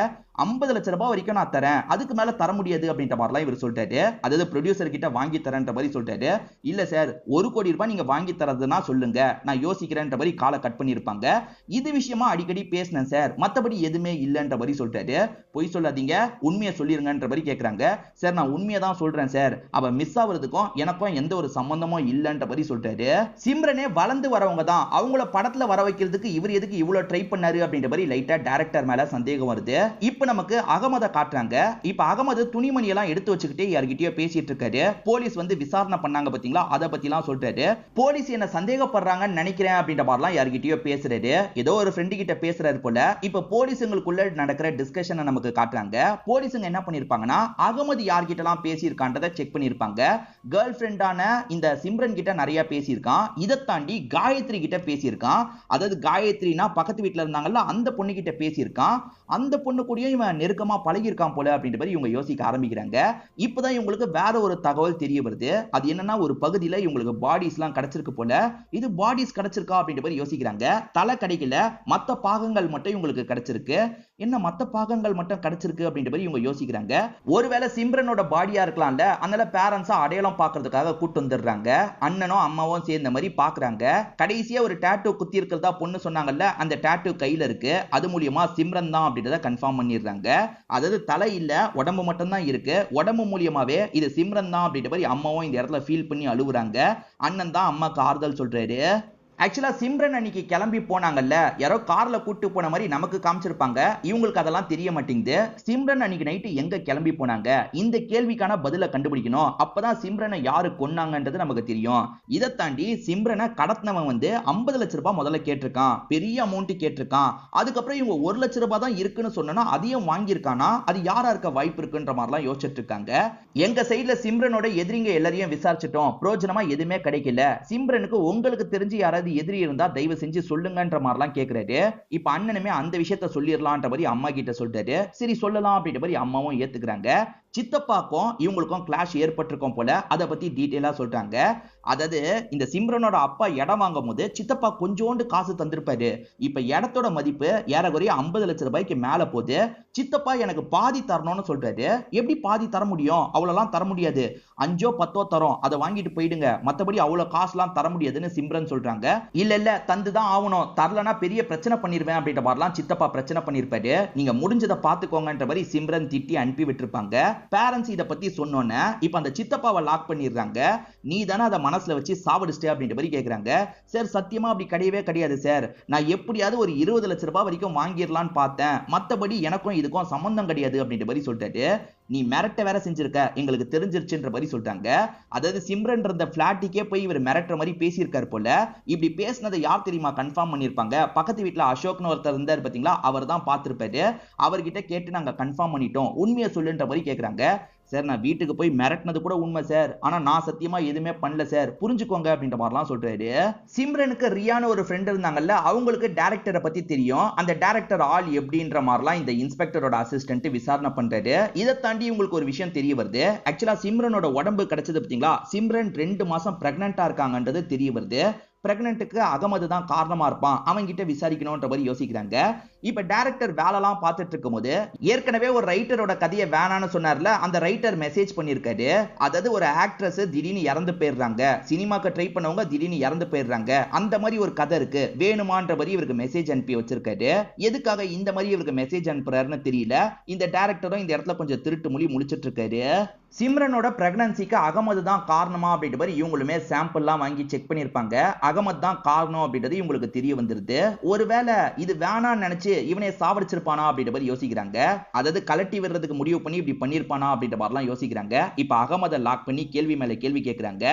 A: 50 லட்சம் ரூபாய் வரைக்கும் நான் தரேன், அதுக்கு மேல தர முடியாது அப்படின்ற மாதிரிலாம் இவர் சொல்லிட்டாரு. அதாவது ப்ரொடியூசர் கிட்ட வாங்கி தரேன்ற மாதிரி சொல்லிட்டாரு. இல்ல சார், 1 கோடி ரூபாய் நீங்க வாங்கி தரதுன்னா சொல்லுங்க, நான் யோசிக்கிறேன்ற மாதிரி காலை கட் பண்ணிருப்பாங்க. இது விஷயமா அடிக்கடி பேசினேன் சார், மத்தபடி எதுவுமே இல்லைன்ற மாதிரி சொல்லிட்டாரு. பொய் சொல்லாதீங்க, உண்மையை சொல்லிருங்கன்ற மாதிரி கேக்குறாங்க. சார் நான் உண்மையை தான் சொல்றேன் சார், அவ மிஸ் ஆகுறதுக்கும் எனக்கும் எந்த ஒரு சம்பந்தமும் இல்லைன்ற மாதிரி சொல்லிட்டாரு. சிம்ரனே வளர்ந்து வரவங்க தான், அவங்கள படத்துல வர வைக்கிறதுக்கு இவர் எதுக்கு இவ்வளவு ட்ரை பண்ணாரு அப்படின்ற மாதிரி லைட்டா டைரக்டர் மேல சந்தேகம் வருது. இப்ப நமக்கு அகமத காட்டுறாங்க. இப்ப அகமது துணிமணி எல்லாம் எடுத்து வச்சுக்கிட்டே யார்கிட்டயோ பேசிட்டு இருக்காரு. போலீஸ் வந்து விசாரணை பண்ணாங்க பாத்தீங்களா, அத பத்தி எல்லாம் சொல்றாரு. போலீஸ் என்ன சந்தேகப்படுறாங்கன்னு நினைக்கிறேன் அப்படின்ற மாதிரிலாம் யார்கிட்டயோ பேசுறாரு. ஏதோ ஒரு ஃப்ரெண்டு கிட்ட பேசுறாரு போல. இப்ப போலீஸுங்களுக்குள்ள நடக்கிற டிஸ்கஷனை நமக்கு காட்டுறாங்க. போலீஸுங்க என்ன பண்ணிருப்பாங்கன்னா, அகமது யார்கிட்ட எல்லாம் பேசியிருக்கான்றதை செக் பண்ணிருப்பாங்க. கேர்ள் ஃப்ரெண்டான இந்த சிம்ரன் கிட்ட நிறைய பேசியிருக்கான். இதை தாண்டி காயத்ரி கிட்ட பேசியிருக்கான். அதாவது காயத்ரினா பக்கத்து வீட்டுல இருந்தாங்கல்ல, அந்த பொண்ணு கிட்ட பேசியிருக்கான். அந்த பொண்ணு கூடயும் இவன் நெருக்கமா பழகி இருக்கான் போல அப்படின்ற மாதிரி இவங்க யோசிக்க ஆரம்பிக்கிறாங்க. இப்பதான் இவங்களுக்கு வேற ஒரு தகவல் தெரிய வருது. அது என்னன்னா, ஒரு பகுதியில இவங்களுக்கு பாடிஸ் எல்லாம் கிடைச்சிருக்கு போல. இது பாடிஸ் கிடைச்சிருக்கா அப்படின்ற மாதிரி யோசிக்கிறாங்க. தலை கிடைக்கல, மத்த பாகங்கள் மட்டும் இவங்களுக்கு கிடைச்சிருக்கு. என்ன மத்த பாகங்கள் மட்டும் கிடைச்சிருக்கு அப்படின்ற மாதிரி இவங்க யோசிக்கிறாங்க. ஒருவேளை சிம்ரனோட பாடியா இருக்கலாம்ல, அதனால பேரண்ட்ஸா அடையாளம் பார்க்கிறதுக்காக கூட்டு வந்துடுறாங்க. அண்ணனும் அம்மாவும் சேர்ந்த மாதிரி பாக்குறாங்க. கடைசியா ஒரு டாட்டூ குத்தி இருக்கிறதா பொண்ணு சொன்னாங்கல்ல, அந்த டாட்டூ கையில இருக்கு. அது மூலியமா சிம்ரன் தான் அப்படின்றத கன்ஃபார்ம் பண்ணிடுறாங்க. அதாவது தலை இல்ல, உடம்பு மட்டும் தான் இருக்கு. உடம்பு மூலியமாவே இது சிம்ரன் தான் அப்படின்ற மாதிரி அம்மாவும் இந்த இடத்துல ஃபீல் பண்ணி அழுகுறாங்க. அண்ணன் தான் அம்மாக்கு ஆறுதல் சொல்றாரு. ஆக்சுவலா சிம்ரன் அன்னைக்கு கிளம்பி போனாங்கல்ல, யாரோ கார்ல கூட்டு போன மாதிரி நமக்கு காமிச்சிருப்பாங்க. இவங்களுக்கு அதெல்லாம் தெரிய மாட்டேங்குது. சிம்ரன் அன்னைக்கு நைட்டு எங்க கிளம்பி போனாங்க, இந்த கேள்விக்கான பதில கண்டுபிடிக்கணும். அப்பதான் சிம்ரனை யாரு கொன்னாங்கன்றது நமக்கு தெரியும். இதை தாண்டி சிம்ரனை கடத்தினவன் வந்து 50 லட்சம் ரூபாய் முதல்ல கேட்டிருக்கான், பெரிய அமௌண்ட் கேட்டிருக்கான். அதுக்கப்புறம் இவங்க 1 லட்சம் ரூபாய் தான் இருக்குன்னு சொன்னா அதையும் வாங்கியிருக்கானா, அது யாரா இருக்க வாய்ப்பு இருக்குன்ற மாதிரிலாம் யோசிச்சுட்டு இருக்காங்க. எங்க சைட்ல சிம்ரனோட எதிரிங்க எல்லாரையும் விசாரிச்சிட்டோம், பிரோஜனமா எதுவுமே கிடைக்கல. சிம்ரனுக்கு உங்களுக்கு தெரிஞ்சு யாராவது எதிரி இருந்தா தயவு செஞ்சு சொல்லுங்கன்ற மாதிரிலாம் கேக்குறாரு. இப்ப அண்ணனுமே அந்த விஷயத்த சொல்லிடலான்ற மாதிரி அம்மா கிட்ட சொல்றாரு. சரி சொல்லலாம் அப்படின்ற மாதிரி அம்மாவும் ஏத்துக்கிறாங்க. சித்தப்பாக்கும் இவங்களுக்கும் கிளாஷ் ஏற்பட்டிருக்கும் போல, அதை பத்தி டீடைலா சொல்றாங்க. அதாவது இந்த சிம்ரனோட அப்பா இடம் வாங்கும் போது சித்தப்பா கொஞ்சோண்டு காசு தந்திருப்பாரு. இப்ப இடத்தோட மதிப்பு ஏறக்குறைய 50 லட்சம் ரூபாய்க்கு மேல போகுது. சித்தப்பா எனக்கு பாதி தரணும்னு சொல்றாரு. எப்படி பாதி தர முடியும், அவ்வளவுலாம் தர முடியாது, 5ஓ 10ஓ தரோம், அதை வாங்கிட்டு போயிடுங்க, மத்தபடி அவ்வளவு காசுலாம் தர முடியாதுன்னு சிம்ரன் சொல்றாங்க. இல்ல இல்ல தந்துதான் ஆகணும், தரலனா பெரிய பிரச்சனை பண்ணிருவேன் அப்படின்ற மாதிரிலாம் சித்தப்பா பிரச்சனை பண்ணிருப்பாரு. நீங்க முடிஞ்சதை பாத்துக்கோங்கன்ற மாதிரி சிம்ரன் திட்டி அனுப்பி விட்டுருப்பாங்க. பேரண்ட்ஸ் இத பத்தி சொன்னோன்னே இப்ப அந்த சித்தப்பாவை லாக் பண்ணிடுறாங்க. நீ தானே அதை மனசுல வச்சு சாவடிச்சிட்ட அப்படின்ற மாதிரி கேக்குறாங்க. சார் சத்தியமா அப்படி கிடையவே கிடையாது சார். நான் எப்படியாவது ஒரு 20 லட்சம் ரூபாய் வரைக்கும் வாங்கிடலான்னு பார்த்தேன். மத்தபடி எனக்கும் இதுக்கும் சம்பந்தம் கிடையாது அப்படின்ற மாதிரி சொல்லிட்டாரு. நீ மிரட்ட வேற செஞ்சிருக்க, எங்களுக்கு தெரிஞ்சிருச்சுன்ற மாதிரி சொல்லிட்டாங்க. அதாவது சிம்ரன் இருந்த பிளாட்டுக்கே போய் இவர் மிரட்டுற மாதிரி பேசியிருக்காரு போல. இப்படி பேசினதை யார் தெரியுமா கன்ஃபார்ம் பண்ணிருப்பாங்க? பக்கத்து வீட்டுல அசோக்னு ஒருத்தர் இருந்தார் பாத்தீங்களா, அவர் தான் பார்த்திருப்பாரு. அவர்கிட்ட கேட்டு நாங்க கன்ஃபார்ம் பண்ணிட்டோம், உண்மையை சொல்லுன்ற மாதிரி கேக்குறாங்க. சார் நான் வீட்டுக்கு போய் மிரட்டினது கூட உண்மை சார், ஆனா நான் சத்தியமா எதுவுமே பண்ணல சார், புரிஞ்சுக்கோங்க அப்படின்ற மாதிரிலாம் சொல்றாரு. சிம்ரனுக்கு ரியான்னு ஒரு ஃப்ரெண்ட் இருந்தாங்கல்ல, அவங்களுக்கு டைரக்டரை பத்தி தெரியும். அந்த டைரக்டர் ஆள் எப்படின்ற மாதிரிலாம் இந்த இன்ஸ்பெக்டரோட அசிஸ்டன்ட் விசாரணை பண்றாரு. இதை தாண்டி உங்களுக்கு ஒரு விஷயம் தெரிய வருது. ஆக்சுவலா சிம்ரனோட உடம்பு கிடைச்சது பாத்தீங்களா, சிம்ரன் 2 மாசம் பிரெக்னெண்டா இருக்காங்கன்றது தெரிய வருது. பிரெக்னன்ட்டுக்கு அகமது தான் காரணமா இருப்பான், அவங்க கிட்ட விசாரிக்கணும்ன்ற மாதிரி யோசிக்கிறாங்க. இப்ப டைரக்டர் வேலைலாம் பார்த்துட்டு இருக்கும்போது ஏற்கனவே ஒரு ரைட்டரோட கதையை வேணான்னு சொன்னார்ல, அந்த ரைட்டர் மெசேஜ் பண்ணிருக்காரு. அதாவது ஒரு ஆக்ட்ரஸ் திடீர்னு இறந்து போயிடுறாங்க, சினிமாக்கு ட்ரை பண்ணவங்க திடீர்னு இறந்து போயிடுறாங்க, அந்த மாதிரி ஒரு கதை இருக்கு, வேணுமான்ற மாதிரி இவருக்கு மெசேஜ் அனுப்பி வச்சிருக்காரு. எதுக்காக இந்த மாதிரி இவருக்கு மெசேஜ் அனுப்புறாருன்னு தெரியல. இந்த டைரக்டரும் இந்த இடத்துல கொஞ்சம் திருட்டு மொழி முழிச்சிட்டு இருக்காரு. சிம்ரனோட பிரெக்னன்சிக்கு அகமது தான் காரணமா அப்படின்ற மாதிரி இவங்களுமே சாம்பிள்லாம் வாங்கி செக் பண்ணிருப்பாங்க. அகமது தான் காரணம் அப்படின்றது இவங்களுக்கு தெரிய வந்துருது. ஒருவேளை இது வேணான்னு நினைச்சு இவனே சாவடிச்சிருப்பானா அப்படின்ற மாதிரி யோசிக்கிறாங்க. அதாவது கலட்டி விடுறதுக்கு முடிவு பண்ணி இப்படி பண்ணிருப்பானா அப்படின்ற மாதிரிலாம் யோசிக்கிறாங்க. இப்ப அகமதை லாக் பண்ணி கேள்வி மேல கேள்வி கேட்கிறாங்க.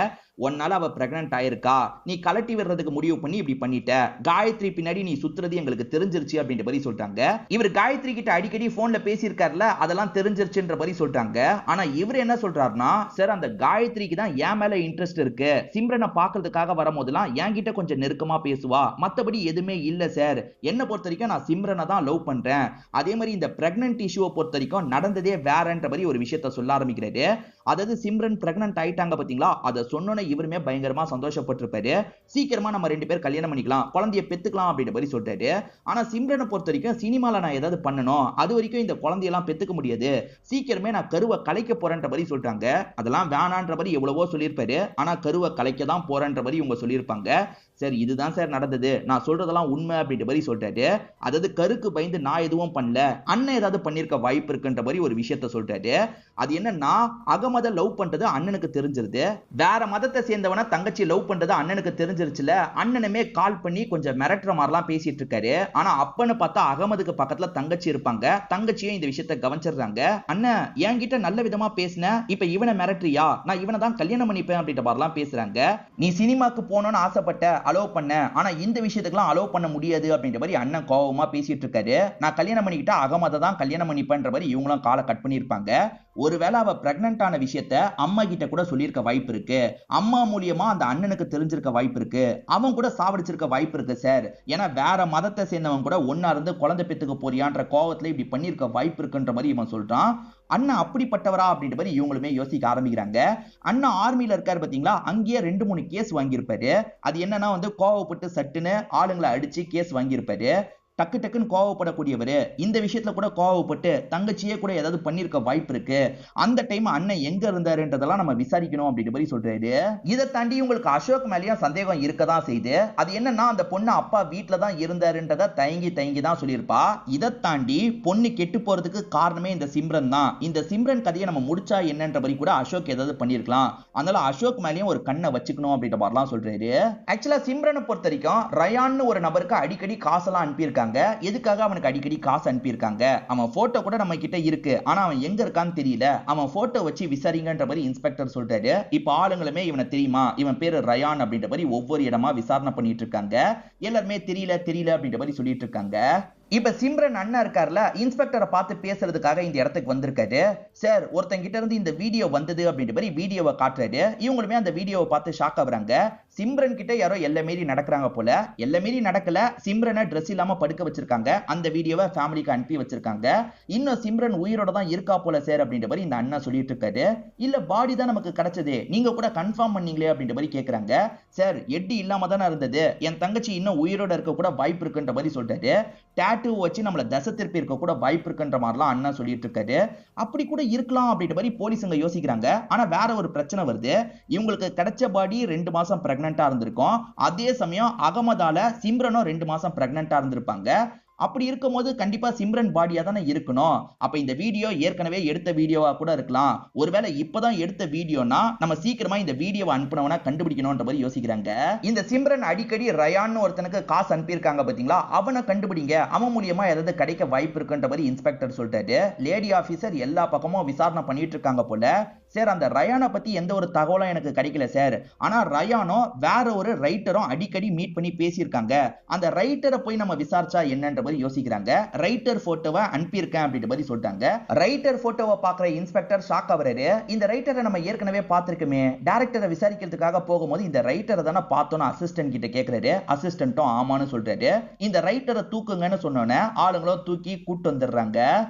A: ஒன்னால அவ பிரெக்னன்ட் ஆயிருக்கா, நீ கலட்டி விடுறதுக்கு முடிவு பண்ணி இப்படி பண்ணிட்ட, காயத்ரி பின்னாடி நீ சுத்துறது எங்களுக்கு தெரிஞ்சிருச்சு அப்படின்ற மாதிரி சொல்லிட்டாங்க. இவர் காயத்ரி கிட்ட அடிக்கடி போன்ல பேசியிருக்காருல, அதெல்லாம் தெரிஞ்சிருச்சுன்ற மாதிரி சொல்லிட்டாங்க. ஆனா இவர் என்ன சொல்றாருன்னா, சார் அந்த காயத்ரிக்கு தான் என் மேல இன்ட்ரெஸ்ட் இருக்கு, சிம்ரனை பாக்குறதுக்காக வரும்போதெல்லாம் என்கிட்ட கொஞ்சம் நெருக்கமா பேசுவா, மத்தபடி எதுவுமே இல்ல சார், என்ன பொறுத்த வரைக்கும் நான் சிம்ரனை தான் லவ் பண்றேன், அதே மாதிரி இந்த பிரெக்னன்ட் இஷ்யூவை பொறுத்த வரைக்கும் நடந்ததே வேறன்ற மாதிரி ஒரு விஷயத்த சொல்ல ஆரம்பிக்கிறாரு. அதாவது சிம்ரன் பிரெக்னன்ட் ஆயிட்டாங்க பாத்தீங்களா, அதை சொன்னோன்னே இவருமே பயங்கரமா சந்தோஷப்பட்டிருப்பாரு. சீக்கிரமா நம்ம 2 பேர் கல்யாணம் பண்ணிக்கலாம், குழந்தைய பெத்துக்கலாம் அப்படின்ற மாதிரி சொல்றாரு. ஆனா சிம்ரனை பொறுத்த வரைக்கும் சினிமால நான் ஏதாவது பண்ணணும், அது வரைக்கும் இந்த குழந்தையெல்லாம் பெத்துக்க முடியாது, சீக்கிரமே நான் கருவை கலைக்க போறேன்ற மாதிரி சொல்றாங்க. அதெல்லாம் வேணான்ற மாதிரி எவ்வளவோ சொல்லியிருப்பாரு. ஆனா கருவை கலைக்க தான் போறேன்ற மாதிரி இவங்க சொல்லியிருப்பாங்க. சார் இதுதான் சார் நடந்தது, நான் சொல்றதெல்லாம் உண்மை அப்படின்ற மாதிரி சொல்றாரு. அதாவது கருக்கு பயந்து நான் எதுவும் பண்ணல, அண்ணன் ஏதாவது பண்ணிருக்க வாய்ப்பு இருக்குன்ற மாதிரி ஒரு விஷயத்த சொல்றாரு. அது என்னன்னா, அகமத லவ் பண்றது அண்ணனுக்கு தெரிஞ்சிருது, வேற மதத்தை சேர்ந்தவன தங்கச்சி லவ் பண்றது அண்ணனுக்கு தெரிஞ்சிருச்சுல, அண்ணனுமே கால் பண்ணி கொஞ்சம் மிரட்டுற மாதிரிலாம் பேசிட்டு இருக்காரு. ஆனா அப்பன்னு பார்த்தா அகமதுக்கு பக்கத்துல தங்கச்சி இருப்பாங்க, தங்கச்சியும் இந்த விஷயத்தை கவனிச்சிடுறாங்க. அண்ணன் என்கிட்ட நல்ல விதமா பேசின, இப்ப இவனை மிரட்டுறியா, நான் இவனை தான் கல்யாணம் பண்ணிப்பேன் அப்படின்ற மாதிரிலாம் பேசுறாங்க. நீ சினிமாக்கு போகணும்னு ஆசைப்பட்ட, அலோவ் பண்ண, ஆனா இந்த விஷயத்துக்குலாம் அலோவ் பண்ண முடியாது அப்படின்ற மாதிரி அண்ணன் கோவமா பேசிட்டு இருக்காரு. நான் கல்யாணம் பண்ணிக்கிட்டா அகமதை தான் கல்யாணம் பண்ணிப்பேன்ற மாதிரி இவங்களும் காலை கட் பண்ணிருப்பாங்க. ஒருவேளை அவ பிரெக்னன்ட் ஆன விஷயத்த அம்மா கிட்ட கூட சொல்லியிருக்க வாய்ப்பு இருக்கு, அம்மா மூலியமா அந்த அண்ணனுக்கு தெரிஞ்சிருக்க வாய்ப்பு இருக்கு, அவன் கூட சாவடிச்சிருக்க வாய்ப்பு இருக்கு சார், ஏன்னா வேற மதத்தை சேர்ந்தவன் கூட ஒன்னா இருந்து குழந்தை பெத்துக்க போறியான்ற கோவத்துல இப்படி பண்ணிருக்க வாய்ப்பு இருக்குன்ற மாதிரி இவன் சொல்றான். அண்ணன் அப்படிப்பட்டவரா அப்படின்ற மாதிரி இவங்களுமே யோசிக்க ஆரம்பிக்கிறாங்க. அண்ணன் ஆர்மியில இருக்காரு பாத்தீங்களா, அங்கேயே 2-3 கேஸ் வாங்கியிருப்பாரு. அது என்னன்னா கோவப்பட்டு சட்டுன்னு ஆளுங்களை அடிச்சு கேஸ் வாங்கியிருப்பாரு. டக்கு டக்குன்னு கோவப்படக்கூடியவர் இந்த விஷயத்துல கூட கோவப்பட்டு தங்கச்சியே கூட ஏதாவது பண்ணிருக்க வாய்ப்பு இருக்கு, அந்த டைம் அண்ணன் எங்க இருந்தாருன்றதெல்லாம் நம்ம விசாரிக்கணும் அப்படின்ற மாதிரி சொல்றாரு. இதை தாண்டி உங்களுக்கு அசோக் மேலேயும் சந்தேகம் இருக்கதான் செய்து. அது என்னன்னா, அந்த பொண்ணு அப்பா வீட்டுல தான் இருந்தாருன்றத தயங்கி தயங்கி தான் சொல்லியிருப்பா. இதை தாண்டி பொண்ணு கெட்டு போறதுக்கு காரணமே இந்த சிம்ரன் தான், இந்த சிம்ரன் கதையை நம்ம முடிச்சா என்னன்ற மாதிரி கூட அசோக் ஏதாவது பண்ணிருக்கலாம், அதனால அசோக் மேலேயும் ஒரு கண்ணை வச்சுக்கணும் அப்படின்ற மாதிரிலாம் சொல்றாரு. ஆக்சுவலா சிம்ரனை பொறுத்த வரைக்கும் ரயான்னு ஒரு நபருக்கு அடிக்கடி காசெல்லாம் அனுப்பியிருக்காங்க. எதுக்காக அவனுக்கு அடிக்கடி காசு அனுப்பியிருக்காங்க, அவன் போட்டோ கூட நம்ம கிட்ட இருக்கு, ஆனா அவன் எங்க இருக்கான்னு தெரியல, அவன் போட்டோ வச்சு விசாரிங்கன்ற மாதிரி இன்ஸ்பெக்டர் சொல்றாரு. இப்ப ஆளுங்களுமே இவனை தெரியுமா, இவன் பேரு ரயான் அப்படின்ற மாதிரி ஒவ்வொரு இடமா விசாரணை பண்ணிட்டு இருக்காங்க. எல்லாருமே தெரியல தெரியல அப்படின்ற மாதிரி சொல்லிட்டு இருக்காங்க. இப்ப சிம்ரன் அண்ணா இருக்கார்ல, இன்ஸ்பெக்டரை பார்த்து பேசுறதுக்காக இந்த இடத்துக்கு வந்திருக்காரு. சார் ஒருத்தங்க கிட்ட இருந்து இந்த வீடியோ வந்தது அப்படின்ற மாதிரி வீடியோவை காட்டுறாரு. இவங்களுமே அந்த வீடியோவை பார்த்து ஷாக் ஆகுறாங்க. சிம்ரன் கிட்ட யாரோ எல்லை மீறி நடக்கிறாங்க போல, எல்லை மீறி நடக்கல, சிம்ரனை ட்ரெஸ் இல்லாம படுக்க வச்சிருக்காங்க, அந்த வீடியோவை ஃபேமிலிக்கு அனுப்பி வச்சிருக்காங்க. இன்னும் சிம்ரன் உயிரோட தான் இருக்கா போல சார் அப்படின்ற மாதிரி இந்த அண்ணா சொல்லிட்டு இருக்காரு. இல்ல பாடி தான் நமக்கு கிடைச்சது, நீங்க கூட கன்ஃபார்ம் பண்ணீங்களே அப்படின்ற மாதிரி கேக்குறாங்க. சார் எட்டி இல்லாம தானே இருந்தது, என் தங்கச்சி இன்னும் உயிரோட இருக்க கூட வாய்ப்பு இருக்குன்ற மாதிரி சொல்றாரு. டாட்டூ வச்சு நம்மள தசை திருப்பி இருக்க கூட வாய்ப்பு இருக்குன்ற மாதிரிலாம் அண்ணா சொல்லிட்டு இருக்காரு. அப்படி கூட இருக்கலாம் அப்படின்ற மாதிரி போலீஸுங்க யோசிக்கிறாங்க. ஆனா வேற ஒரு பிரச்சனை வருது. இவங்களுக்கு கிடைச்ச பாடி 2 மாசம் பிரெக்னன்ட்டா இருந்திருக்கும், அதே சமயம் அகமதால சிம்ரனும் 2 மாசம் பிரெக்னன்ட்டா இருந்திருப்பாங்க. அப்படி இருக்கும்போது கண்டிப்பா சிம்ரன் பாடியா தானே இருக்கணும். அப்ப இந்த வீடியோ ஏற்கனவே எடுத்த வீடியோவா கூட இருக்கலாம். ஒருவேளை இப்பதான் எடுத்த வீடியோனா நம்ம சீக்கிரமா இந்த வீடியோவை அனுப்புனவனா கண்டுபிடிக்கணும்ன்ற மாதிரி யோசிக்கிறாங்க. இந்த சிம்ரன் அடிக்கடி ரயான்னு ஒருத்தனுக்கு காசு அனுப்பியிருக்காங்க பாத்தீங்களா, அவனை கண்டுபிடிங்க, அவன் மூலியமா ஏதாவது கிடைக்க வாய்ப்பு இருக்குன்ற மாதிரி இன்ஸ்பெக்டர் சொல்லிட்டாரு. லேடி ஆபீசர் எல்லா பக்கமும் விசாரணை பண்ணிட்டு இருக்காங்க போல. சார், அந்த ரயானை பத்தி எந்த ஒரு தகவலும் எனக்கு கிடைக்கல சார். ஆனா ரயானோ வேற ஒரு ரைட்டரும் அடிக்கடி மீட் பண்ணி பேசியிருக்காங்க. அந்த ரைட்டரை போய் நம்ம விசாரிச்சா என்னன்ற மாதிரி யோசிக்கிறாங்க. ரைட்டர் போட்டோவை அனுப்பியிருக்கேன் அப்படின்ற மாதிரி சொல்லிட்டாங்க. ரைட்டர் போட்டோவை பார்க்குற இன்ஸ்பெக்டர் ஷாக் ஆகுறாரு. இந்த ரைட்டரை நம்ம ஏற்கனவே பார்த்திருக்கோமே, டைரக்டரை விசாரிக்கிறதுக்காக போகும்போது இந்த ரைட்டரை தானே பார்த்தோன்னு அசிஸ்டன்ட் கிட்ட கேட்கிறாரு. அசிஸ்டன்ட்டும் ஆமான்னு சொல்றாரு. இந்த ரைட்டரை தூக்குங்கன்னு சொன்னோன்னே ஆளுங்களும் தூக்கி கூட்டு வந்துடுறாங்க.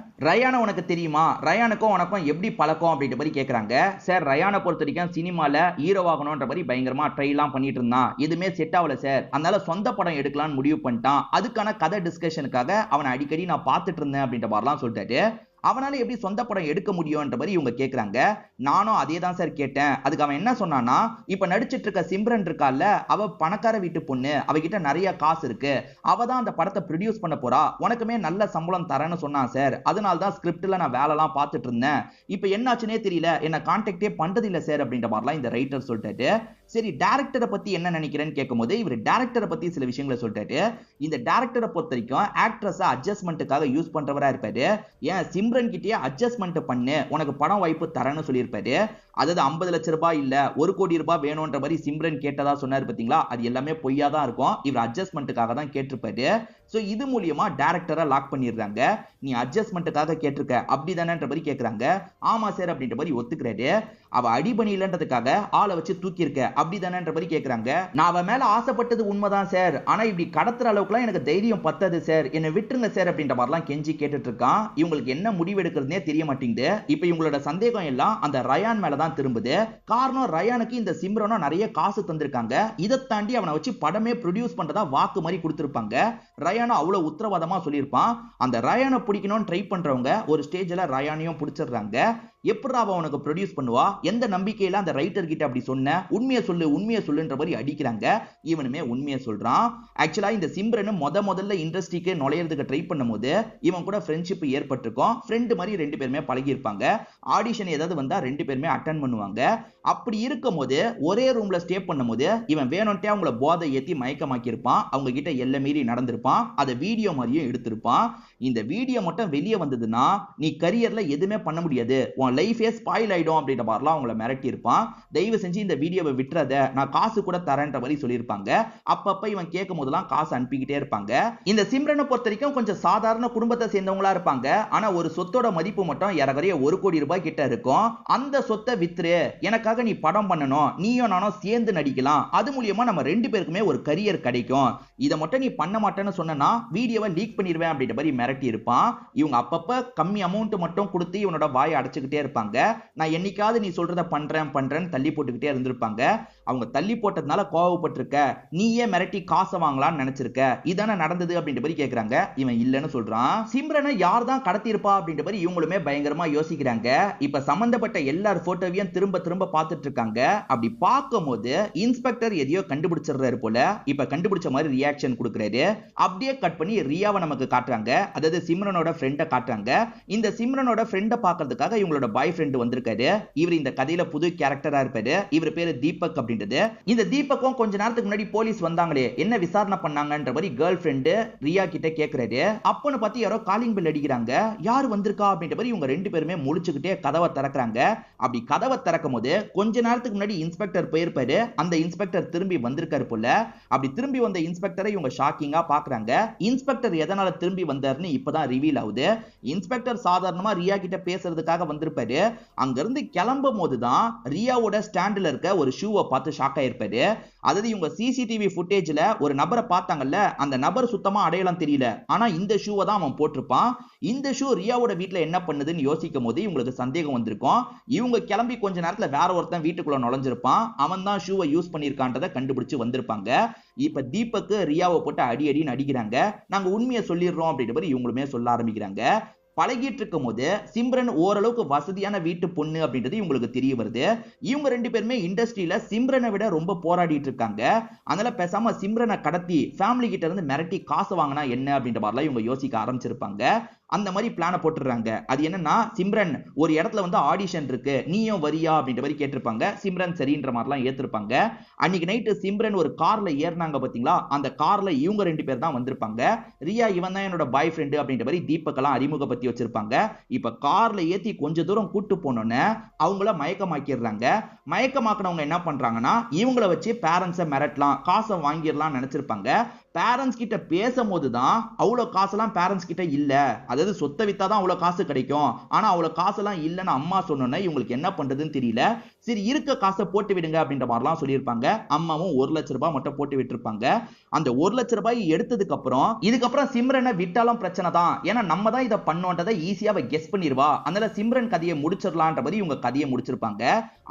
A: ரயானை உனக்கு தெரியுமா, ரயானுக்கும் உனக்கும் எப்படி பழக்கம் அப்படின்ற மாதிரி கேட்கறாங்க. சார், ரயானை பொறுத்த வரைக்கும் சினிமால ஹீரோ ஆகணும்ன்ற மாதிரி பயங்கரமா ட்ரைலாம் பண்ணிட்டு இருந்தான். எதுவுமே செட் ஆகல சார். அதனால சொந்த படம் எடுக்கலாம்னு முடிவு பண்ணிட்டான். அதுக்கான கதை டிஸ்கஷனுக்காக அவனை அடிக்கடி நான் பார்த்துட்டு இருந்தேன் அப்படின்ற மாதிரிலாம் சொல்லிட்டாரு. அவனால எப்படி சொந்த படம் எடுக்க முடியும்ன்ற மாதிரி இவங்க கேட்கறாங்க. நானும் அதே தான் சார் கேட்டேன். அதுக்கு அவன் என்ன சொன்னான்னா, இப்ப நடிச்சிட்டு இருக்க சிம்ரன் இருக்கால, அவ பணக்கார வீட்டு பொண்ணு, அவகிட்ட நிறைய காசு இருக்கு, அவ தான் அந்த படத்தை ப்ரொடியூஸ் பண்ண போறா, உனக்குமே நல்ல சம்பளம் தரேன்னு சொன்னான் சார். அதனால தான் ஸ்கிரிப்ட்ல நான் வேலைலாம் பார்த்துட்டு இருந்தேன். இப்ப என்னாச்சுனே தெரியல, என்ன கான்டாக்டே பண்றது இல்ல சார் அப்படின்ற மாதிரிலாம் இந்த ரைட்டர் சொல்லிட்டாரு. சரி, டைரக்டரை பத்தி என்ன நினைக்கிறேன்னு கேட்கும்போது இவர் டைரக்டரை பத்தி சில விஷயங்களை சொல்லிட்டாரு. இந்த டைரக்டரை பொறுத்த வரைக்கும் ஆக்ட்ரஸை அட்ஜஸ்ட்மெண்ட்டுக்காக யூஸ் பண்றவரா இருப்பாரு. ஏன் சிம்ரன் கிட்டே அட்ஜஸ்ட்மெண்ட் பண்ணு, உனக்கு பணம் வாய்ப்பு தரேன்னு சொல்லியிருப்பாரு. அதாவது 50 லட்சம் ரூபாய் இல்ல 1 கோடி ரூபாய் வேணும்ன்ற மாதிரி சிம்ரன் கேட்டதா சொன்னார் பாத்தீங்களா, அது எல்லாமே பொய்யா தான் இருக்கும். இவர் அட்ஜஸ்ட்மெண்ட்டுக்காக தான் கேட்டிருப்பாரு. சோ இது மூலியமா டைரக்டரை லாக் பண்ணிடுறாங்க. நீ அட்ஜஸ்ட்மெண்ட்டுக்காக கேட்டிருக்க அப்படிதானேன்ற மாதிரி கேட்கறாங்க. ஆமா சார் அப்படின்ற மாதிரி ஒத்துக்கிறாரு. அவ அடிபணிலன்றதுக்காக ஆளை வச்சு தூக்கி இருக்க அப்படிதானேன்ற மாதிரி கேட்கறாங்க. நான் அவ மேல ஆசைப்பட்டது உண்மைதான் சார், ஆனா இப்படி கடத்துற அளவுக்குலாம் எனக்கு தைரியம் பத்தாது சார், என்ன விட்டுருங்க சார் அப்படின்ற மாதிரிலாம் கெஞ்சி கேட்டுட்டு இருக்கான். இவங்களுக்கு என்ன முடிவு எடுக்கிறதுனே தெரிய மாட்டேங்குது. இப்ப இவங்களோட சந்தேகம் எல்லாம் அந்த ரயான் மேல தான் திரும்புது. காரணம், ரயானுக்கு இந்த சிம்ரனும் நிறைய காசு தந்திருக்காங்க. இதை தாண்டி அவனை வச்சு படமே ப்ரொடியூஸ் பண்றதா வாக்கு மாதிரி கொடுத்திருப்பாங்க. ரயானும் அவ்வளவு உத்தரவாதமா சொல்லியிருப்பான். அந்த ரயானை பிடிக்கணும்னு ட்ரை பண்றவங்க ஒரு ஸ்டேஜ்ல ரயானையும் பிடிச்சிடுறாங்க. எப்படி அவன் உனக்கு ப்ரொடியூஸ் பண்ணுவா, எந்த நம்பிக்கையில அந்த ரைட்டர் கிட்ட அப்படி சொன்ன, உண்மையை சொல்லுன்ற மாதிரி அடிக்கிறாங்க. இவனுமே உண்மையை சொல்றான். ஆக்சுவலா இந்த சிம்ரன் முதல்ல இண்டஸ்ட்ரிக்கு நுழையிறதுக்கு ட்ரை பண்ணும்போது இவன் கூட ஃப்ரெண்ட்ஷிப் ஏற்பட்டிருக்கும். ஃப்ரெண்ட் மாதிரி 2 பேருமே பழகி இருப்பாங்க. ஆடிஷன் ஏதாவது வந்தா 2 பேருமே அட்டென்ட் பண்ணுவாங்க. அப்படி இருக்கும்போது ஒரே ரூம்ல ஸ்டே பண்ணும்போது இவன் வேணும்ட்டே அவங்கள போதை ஏத்தி மயக்கமாக்கி இருப்பான். அவங்க கிட்ட எல்லை மீறி நடந்திருப்பான். அதை வீடியோ மாதிரியும் எடுத்திருப்பான். இந்த வீடியோ மட்டும் வெளியே வந்ததுன்னா நீ கரியர்ல எதுவுமே பண்ண முடியாது, லைஃபே ஸ்பாயில் ஆயிடும் அப்படின்ற மாதிரிலாம் அவங்கள மிரட்டி இருப்பான். தயவு செஞ்சு இந்த வீடியோவை விட்டுறத, நான் காசு கூட தரேன்ற மாதிரி சொல்லியிருப்பாங்க. அப்பப்ப இவன் கேட்கும் போதெல்லாம் காசு அனுப்பிக்கிட்டே இருப்பாங்க. இந்த சிம்ரனை பொறுத்த வரைக்கும் கொஞ்சம் சாதாரண குடும்பத்தை சேர்ந்தவங்களா இருப்பாங்க. ஆனா ஒரு சொத்தோட மதிப்பு மட்டும் ஏறக்குறைய 1 கோடி ரூபாய் கிட்ட இருக்கும். அந்த சொத்தை வித்துரு, எனக்காக நீ படம் பண்ணணும், நீயும் நானும் சேர்ந்து நடிக்கலாம், அது மூலியமா நம்ம 2 பேருக்குமே ஒரு கரியர் கிடைக்கும், இதை மட்டும் நீ பண்ண மாட்டேன்னு சொன்னா வீடியோவை லீக் பண்ணிடுவேன் அப்படின்ற மாதிரி மிரட்டி இருப்பான். இவங்க அப்பப்ப கம்மி அமௌண்ட் மட்டும் கொடுத்து இவனோட வாயை அடைச்சுக்கிட்டே இருப்பாங்க. நான் என்னைக்காவது நீ சொல்றத பண்றேன் தள்ளி போட்டுக்கிட்டே இருந்திருப்பாங்க. அவங்க தள்ளி போட்டதுனால கோவப்பட்டிருக்க, நீயே மிரட்டி காசை வாங்கலாம்னு நினைச்சிருக்க, இதான நடந்தது அப்படின்ற மாதிரி கேக்குறாங்க. இவன் இல்லன்னு சொல்றான். சிம்ரனை யார் தான் கடத்தி இருப்பா அப்படின்ற மாதிரி இவங்களுமே பயங்கரமா யோசிக்கிறாங்க. இப்ப சம்பந்தப்பட்ட எல்லார் போட்டோவையும் திரும்ப பார்த்துட்டு இருக்காங்க. அப்படி பார்க்கும்போது இன்ஸ்பெக்டர் எதையோ கண்டுபிடிச்சிடுறாரு போல. இப்ப கண்டுபிடிச்ச மாதிரி ரியாக்ஷன் கொடுக்கிறாரு. அப்படியே கட் பண்ணி ரியாவை நமக்கு காட்டுறாங்க. அதாவது சிம்ரனோட ஃப்ரெண்டை காட்டுறாங்க. இந்த சிம்ரனோட ஃப்ரெண்டை பார்க்கறதுக்காக இவங்களோட பாய் ஃப்ரெண்ட் வந்திருக்காரு. இவர் இந்த கதையில புது கேரக்டரா இருப்பாரு. இவர் பேரு தீபக் அப்படின்றது. இந்த தீபக்கும் கொஞ்ச நேரத்துக்கு முன்னாடி போலீஸ் வந்தாங்களே, என்ன விசாரணை பண்ணாங்கன்ற மாதிரி கேர்ள் ஃப்ரெண்டு ரியா கிட்ட கேக்குறாரு. அப்பன்னு பார்த்து யாரோ காலிங் பெல் அடிக்கிறாங்க. யார் வந்திருக்கா அப்படின்ற மாதிரி இவங்க 2 பேருமே முழிச்சுக்கிட்டே கதவை திறக்கிறாங்க. அப்படி கதவை திறக்கும் போது கொஞ்ச நேரத்துக்கு முன்னாடி இன்ஸ்பெக்டர் போயிருப்பாரு. அந்த இன்ஸ்பெக்டர் திரும்பி வந்திருக்காரு போல. அப்படி திரும்பி வந்த இன்ஸ்பெக்டரை இவங்க ஷாக்கிங்கா பாக்குறாங்க. இன்ஸ்பெக்டர் எதனால திரும்பி வந்தாருன்னு இப்பதான் ரிவீல் ஆகுது. இன்ஸ்பெக்டர் சாதாரணமா ரியா கிட்ட பேசுறதுக்காக வந்திருப்பாரு. அங்க இருந்து கிளம்பும் போதுதான் ரியாவோட ஸ்டாண்ட்ல இருக்க ஒரு ஷூவை பார்த்து ஷாக் ஆயிருப்பாரு. அதாவது இவங்க சிசிடிவி ஃபுட்டேஜ்ல ஒரு நபரை பார்த்தாங்கல்ல, அந்த நபர் சுத்தமா அடையாளம் தெரியல, ஆனா இந்த ஷூவை தான் அவன் போட்டிருப்பான். இந்த ஷூ ரியாவோட வீட்டுல என்ன பண்ணுதுன்னு யோசிக்கும் போது இவங்களுக்கு சந்தேகம் வந்திருக்கும். இவங்க கிளம்பி கொஞ்ச நேரத்துல வேற ஒருத்தன் வீட்டுக்குள்ள நுழைஞ்சிருப்பான். அவன் தான் ஷூவை யூஸ் பண்ணிருக்கான்றதை கண்டுபிடிச்சு வந்திருப்பாங்க. இப்ப தீபக் ரியாவை போட்டு அடி அடின்னு அடிக்கிறாங்க. நாங்க உண்மையை சொல்லிடுறோம் அப்படின்ற மாதிரி இவங்களுமே சொல்ல ஆரம்பிக்கிறாங்க. பழகிட்டு இருக்கும் போது சிம்ரன் ஓரளவுக்கு வசதியான வீட்டு பொண்ணு அப்படின்றது இவங்களுக்கு தெரிய வருது. இவங்க 2 பேருமே இண்டஸ்ட்ரியில சிம்ரனை விட ரொம்ப போராடிட்டு இருக்காங்க. அதனால பேசாம சிம்ரனை கடத்தி ஃபேமிலி கிட்ட இருந்து மிரட்டி காசு வாங்கினா என்ன அப்படின்ற மாதிரிலாம் இவங்க யோசிக்க ஆரம்பிச்சிருப்பாங்க. அந்த மாதிரி பிளான போட்டுறாங்க. அது என்னன்னா, சிம்ரன் ஒரு இடத்துல வந்து ஆடிஷன் இருக்கு, நீயும் வரியா அப்படின்ற மாதிரி கேட்டிருப்பாங்க. சிம்ரன் சரின்ற மாதிரிலாம் ஏத்திருப்பாங்க. அன்னைக்கு நைட்டு சிம்ரன் ஒரு கார்ல ஏறினாங்க பாத்தீங்களா, அந்த கார்ல இவங்க 2 பேர் தான் வந்திருப்பாங்க. ரியா இவன் தான் என்னோட பாய் ஃப்ரெண்டு அப்படின்ற மாதிரி தீபக்கெல்லாம் அறிமுகப்படுத்தி வச்சிருப்பாங்க. இப்ப கார்ல ஏத்தி கொஞ்ச தூரம் கூட்டு போனோன்னு அவங்கள மயக்கமாக்கிடுறாங்க. மயக்கமாக்குனவங்க என்ன பண்றாங்கன்னா, இவங்கள வச்சு பேரண்ட்ஸை மிரட்டலாம், காசை வாங்கிடலாம் நினைச்சிருப்பாங்க. பேரண்ட்ஸ் கிட்ட பேசும்போது தான் அவ்வளவு காசெல்லாம் பேரண்ட்ஸ் கிட்ட இல்ல, அதாவது சொத்தை வித்தாதான் அவ்வளவு காசு கிடைக்கும், ஆனா அவ்வளவு காசெல்லாம் இல்லன்னு அம்மா சொன்னோன்னே இவங்களுக்கு என்ன பண்றதுன்னு தெரியல. சரி இருக்க காசை போட்டு விடுங்க அப்படின்ற மாதிரிலாம் சொல்லியிருப்பாங்க. அம்மாவும் 1 லட்சம் ரூபாய் மட்டும் போட்டு விட்டுருப்பாங்க. அந்த 1 லட்சம் ரூபாய் எடுத்ததுக்கு அப்புறம் இதுக்கப்புறம் சிம்ரனை விட்டாலும் பிரச்சனை தான், ஏன்னா நம்ம தான் இதை பண்ணோன்றதை ஈஸியா கெஸ் பண்ணிடுவா, அதனால சிம்ரன் கதையை முடிச்சிடலான்ற மாதிரி இவங்க கதையை முடிச்சிருப்பாங்க.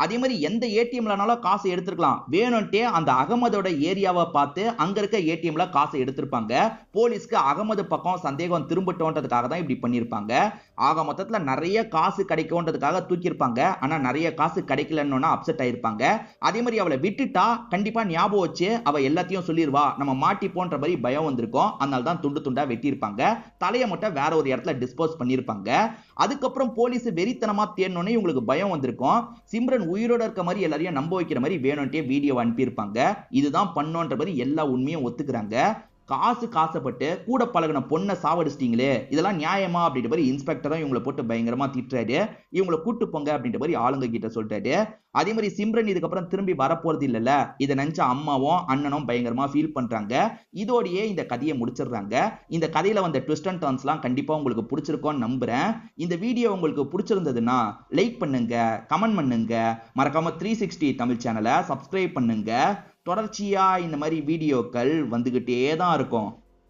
A: அதே மாதிரி எந்த ஏடிஎம்லனாலும் காசு எடுத்துக்கலாம், வேணும்ட்டே அந்த அகமதோட ஏரியாவை பார்த்து அங்க இருக்க ஏடிஎம்ல காசை எடுத்திருப்பாங்க. போலீஸ்க்கு அகமது பக்கம் சந்தேகம் திரும்பட்டோன்றதுக்காக தான் இப்படி பண்ணிருப்பாங்க. ஆக மொத்தத்துல நிறைய காசு கிடைக்கும்ன்றதுக்காக தூக்கியிருப்பாங்க. ஆனா நிறைய காசு கிடைக்கலன்னு அப்செட் ஆயிருப்பாங்க. அதே மாதிரி அவளை விட்டுட்டா கண்டிப்பா ஞாபகம் வச்சு அவ எல்லாத்தையும் சொல்லிடுவா, நம்ம மாட்டிப்போன்ற மாதிரி பயம் வந்திருக்கும். அதனால தான் துண்டு துண்டா வெட்டியிருப்பாங்க. தலையை மட்டும் வேற ஒரு இடத்துல டிஸ்போஸ் பண்ணியிருப்பாங்க. அதுக்கப்புறம் போலீஸ் வெறித்தனமா தேடணும்னு இவங்களுக்கு பயம் வந்திருக்கும். சிம்ரன் உயிரோட இருக்க மாதிரி எல்லாரையும் நம்ப வைக்கிற மாதிரி வேணும்ட்டே வீடியோ அனுப்பியிருப்பாங்க. இதுதான் பண்ணோன்ற மாதிரி எல்லா உண்மையும் ஒத்துக்கிறாங்க. காசுப்பட்டு கூட பழகின பொண்ணை சாவடிச்சிட்டீங்களே, இதெல்லாம் நியாயமா அப்படின்ற மாதிரி இன்ஸ்பெக்டரும் இவங்களை போட்டு பயங்கரமா திட்டுறாரு. இவங்களை கூட்டு போங்க அப்படின்ற மாதிரி ஆளுங்க கிட்ட சொல்லிட்டாரு. அதே மாதிரி சிம்ரன் இதுக்கப்புறம் திரும்பி வரப்போறது இல்லைல்ல, இதை நினைச்ச அம்மாவும் அண்ணனும் பயங்கரமா ஃபீல் பண்றாங்க. இதோடயே இந்த கதையை முடிச்சிடுறாங்க. இந்த கதையில வந்த ட்விஸ்ட் அண்ட் டர்ன்ஸ்லாம் கண்டிப்பா உங்களுக்கு பிடிச்சிருக்கும்னு நம்புறேன். இந்த வீடியோ உங்களுக்கு பிடிச்சிருந்ததுன்னா லைக் பண்ணுங்க, கமெண்ட் பண்ணுங்க, மறக்காம 360 தமிழ் சேனலை சப்ஸ்கிரைப் பண்ணுங்க. தொடர்ச்சியா இந்த மாதிரி வீடியோக்கள் வந்துகிட்டே தான் இருக்கும்.